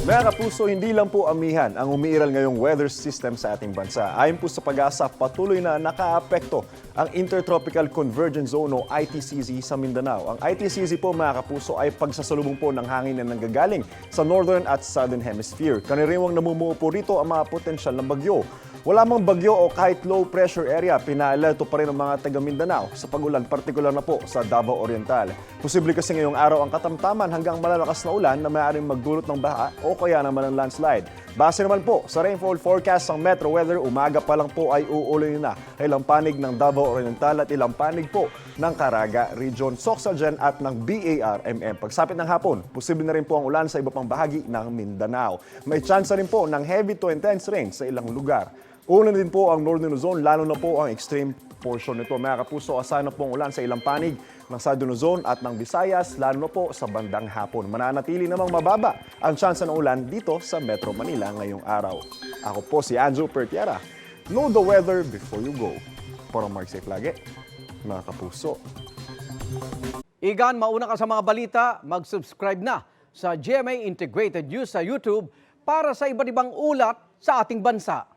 Mga kapuso, hindi lang po amihan ang umiiral ngayong weather system sa ating bansa. Ayon po sa Pag-asa, patuloy na nakaapekto ang Intertropical Convergence Zone o ITCZ sa Mindanao. Ang ITCZ po mga kapuso ay pagsasalubong po ng hangin na nanggagaling sa Northern at Southern Hemisphere. Kaniriwang namumuo po rito ang mga potensyal na bagyo. Wala mang bagyo o kahit low pressure area, pinaalerto pa rin ang mga taga Mindanao sa pag-ulan, partikular na po sa Davao Oriental. Posible kasi ngayong araw ang katamtaman hanggang malalakas na ulan na maaaring magdulot ng baha o kaya naman ng landslide. Base naman po sa rainfall forecast ng Metro Weather, umaga pa lang po ay uulan na ilang panig ng Davao Oriental at ilang panig po ng Caraga Region, Sorsogon at ng BARMM. Pagsapit ng hapon, posible na rin po ang ulan sa iba pang bahagi ng Mindanao. May chance rin po ng heavy to intense rain sa ilang lugar. Ulan din po ang Northern Luzon, lalo na po ang extreme portion nito. Mga kapuso, asahan na po ang ulan sa ilang panig ng Southern Luzon at ng Visayas, lalo na po sa bandang hapon. Mananatili namang mababa ang tsansa ng ulan dito sa Metro Manila ngayong araw. Ako po si Anjo Pertiara. Know the weather before you go. Para Mark Safe lagi, mga kapuso. Igan, mauna ka sa mga balita, mag-subscribe na sa GMA Integrated News sa YouTube para sa iba't ibang ulat sa ating bansa.